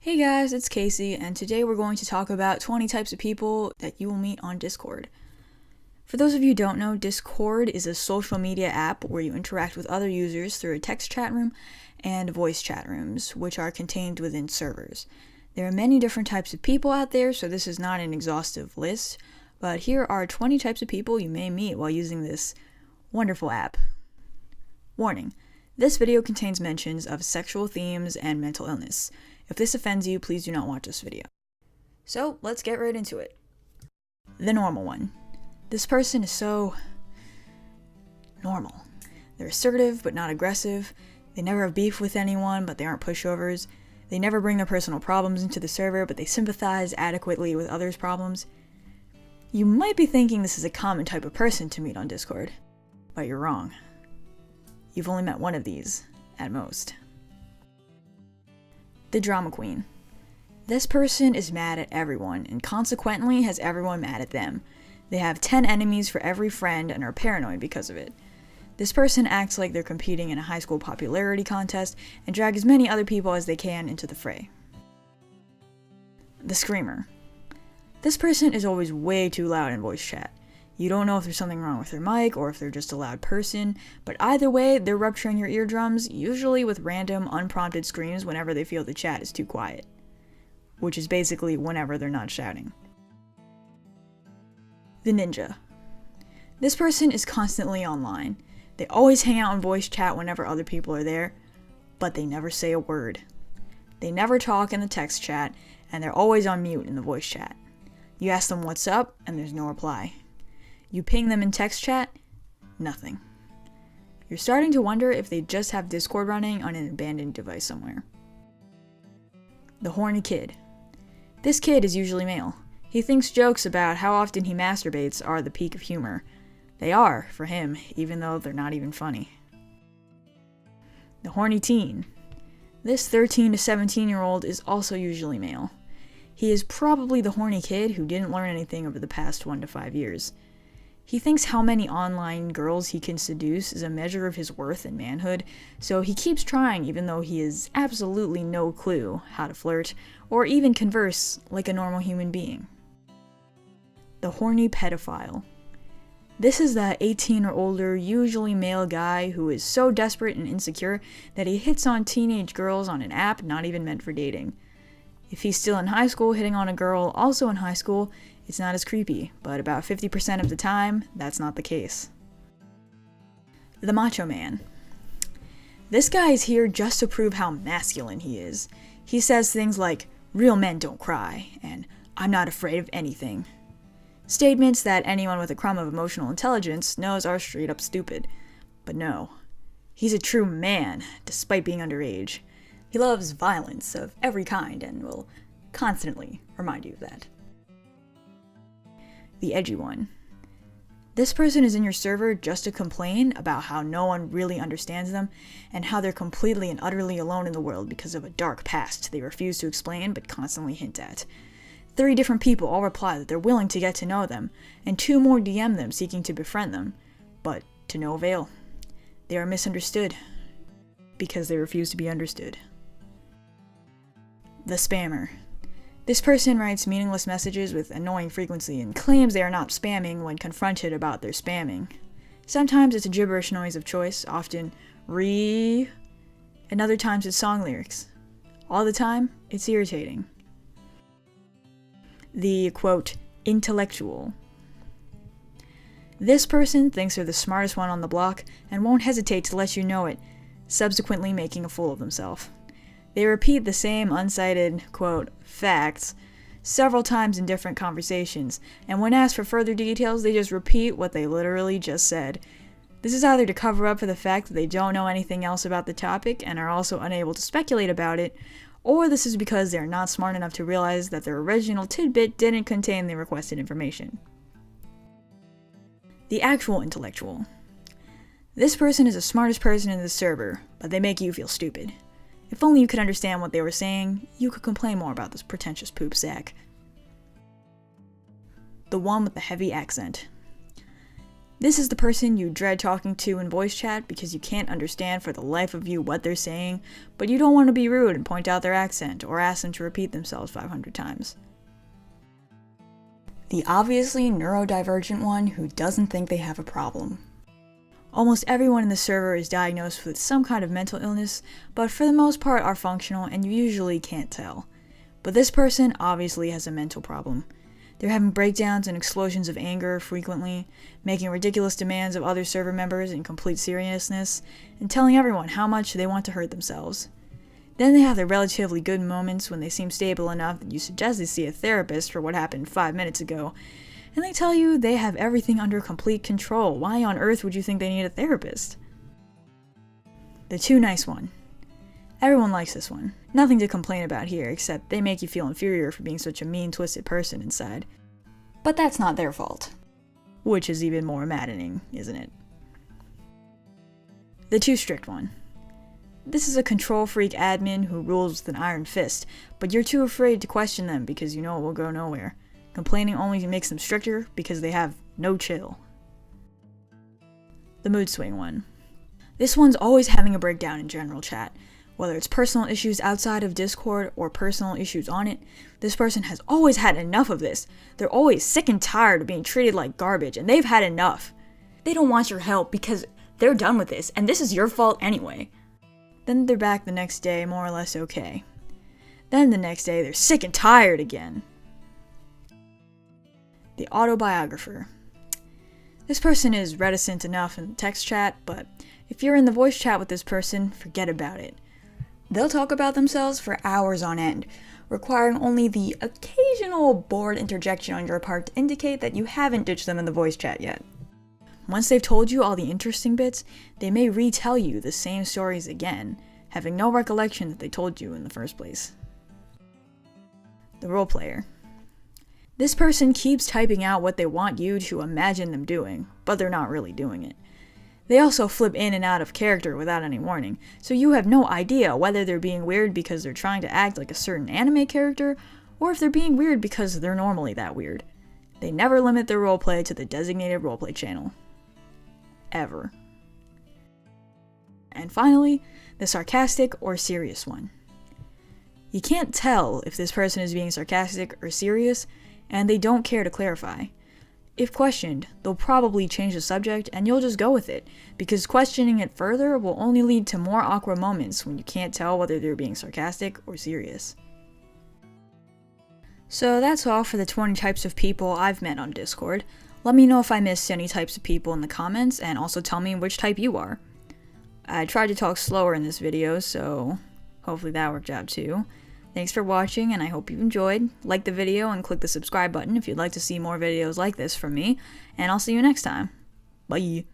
Hey guys, it's Casey, and today we're going to talk about 20 types of people that you will meet on Discord. For those of you who don't know, Discord is a social media app where you interact with other users through a text chat room and voice chat rooms, which are contained within servers. There are many different types of people out there, so this is not an exhaustive list, but here are 20 types of people you may meet while using this wonderful app. Warning: this video contains mentions of sexual themes and mental illness. If this offends you, please do not watch this video. So, let's get right into it. The normal one. This person is so normal. They're assertive, but not aggressive. They never have beef with anyone, but they aren't pushovers. They never bring their personal problems into the server, but they sympathize adequately with others' problems. You might be thinking this is a common type of person to meet on Discord, but you're wrong. You've only met one of these, at most. The drama queen. This person is mad at everyone, and consequently has everyone mad at them. They have 10 enemies for every friend and are paranoid because of it. This person acts like they're competing in a high school popularity contest and drag as many other people as they can into the fray. The screamer. This person is always way too loud in voice chat. You don't know if there's something wrong with their mic or if they're just a loud person, but either way, they're rupturing your eardrums, usually with random, unprompted screams whenever they feel the chat is too quiet. Which is basically whenever they're not shouting. The ninja. This person is constantly online. They always hang out in voice chat whenever other people are there, but they never say a word. They never talk in the text chat, and they're always on mute in the voice chat. You ask them what's up, and there's no reply. You ping them in text chat, nothing. You're starting to wonder if they just have Discord running on an abandoned device somewhere. The horny kid. This kid is usually male. He thinks jokes about how often he masturbates are the peak of humor. They are, for him, even though they're not even funny. The horny teen. This 13 to 17-year-old is also usually male. He is probably the horny kid who didn't learn anything over the past 1 to 5 years. He thinks how many online girls he can seduce is a measure of his worth and manhood, so he keeps trying even though he has absolutely no clue how to flirt or even converse like a normal human being. The horny pedophile. This is the 18 or older, usually male guy who is so desperate and insecure that he hits on teenage girls on an app not even meant for dating. If he's still in high school hitting on a girl also in high school, it's not as creepy, but about 50% of the time, that's not the case. The macho man. This guy is here just to prove how masculine he is. He says things like, "Real men don't cry," and "I'm not afraid of anything." Statements that anyone with a crumb of emotional intelligence knows are straight up stupid. But no, he's a true man, despite being underage. He loves violence of every kind and will constantly remind you of that. The edgy one. This person is in your server just to complain about how no one really understands them and how they're completely and utterly alone in the world because of a dark past they refuse to explain but constantly hint at. 3 different people all reply that they're willing to get to know them, and 2 more DM them seeking to befriend them, but to no avail. They are misunderstood because they refuse to be understood. The spammer. This person writes meaningless messages with annoying frequency and claims they are not spamming when confronted about their spamming. Sometimes it's a gibberish noise of choice, often re, and other times it's song lyrics. All the time, it's irritating. The, quote, intellectual. This person thinks they're the smartest one on the block and won't hesitate to let you know it, subsequently making a fool of themselves. They repeat the same uncited, quote, facts several times in different conversations, and when asked for further details, they just repeat what they literally just said. This is either to cover up for the fact that they don't know anything else about the topic and are also unable to speculate about it, or this is because they're not smart enough to realize that their original tidbit didn't contain the requested information. The actual intellectual. This person is the smartest person in the server, but they make you feel stupid. If only you could understand what they were saying, you could complain more about this pretentious poop sack. The one with the heavy accent. This is the person you dread talking to in voice chat because you can't understand for the life of you what they're saying, but you don't want to be rude and point out their accent or ask them to repeat themselves 500 times. The obviously neurodivergent one who doesn't think they have a problem. Almost everyone in the server is diagnosed with some kind of mental illness, but for the most part are functional and you usually can't tell. But this person obviously has a mental problem. They're having breakdowns and explosions of anger frequently, making ridiculous demands of other server members in complete seriousness, and telling everyone how much they want to hurt themselves. Then they have their relatively good moments when they seem stable enough that you suggest they see a therapist for what happened 5 minutes ago, and they tell you they have everything under complete control. Why on earth would you think they need a therapist? The too nice one. Everyone likes this one. Nothing to complain about here, except they make you feel inferior for being such a mean, twisted person inside. But that's not their fault. Which is even more maddening, isn't it? The too strict one. This is a control freak admin who rules with an iron fist, but you're too afraid to question them because you know it will go nowhere. Complaining only makes them stricter because they have no chill. The mood swing one. This one's always having a breakdown in general chat. Whether it's personal issues outside of Discord or personal issues on it, this person has always had enough of this. They're always sick and tired of being treated like garbage, and they've had enough. They don't want your help because they're done with this, and this is your fault anyway. Then they're back the next day, more or less okay. Then the next day, they're sick and tired again. The autobiographer. This person is reticent enough in the text chat, but if you're in the voice chat with this person, forget about it. They'll talk about themselves for hours on end, requiring only the occasional bored interjection on your part to indicate that you haven't ditched them in the voice chat yet. Once they've told you all the interesting bits, they may retell you the same stories again, having no recollection that they told you in the first place. The role player. This person keeps typing out what they want you to imagine them doing, but they're not really doing it. They also flip in and out of character without any warning, so you have no idea whether they're being weird because they're trying to act like a certain anime character, or if they're being weird because they're normally that weird. They never limit their roleplay to the designated roleplay channel. Ever. And finally, the sarcastic or serious one. You can't tell if this person is being sarcastic or serious, and they don't care to clarify. If questioned, they'll probably change the subject and you'll just go with it, because questioning it further will only lead to more awkward moments when you can't tell whether they're being sarcastic or serious. So that's all for the 20 types of people I've met on Discord. Let me know if I missed any types of people in the comments, and also tell me which type you are. I tried to talk slower in this video, so hopefully that worked out too. Thanks for watching, and I hope you enjoyed. Like the video and click the subscribe button if you'd like to see more videos like this from me, and I'll see you next time. Bye!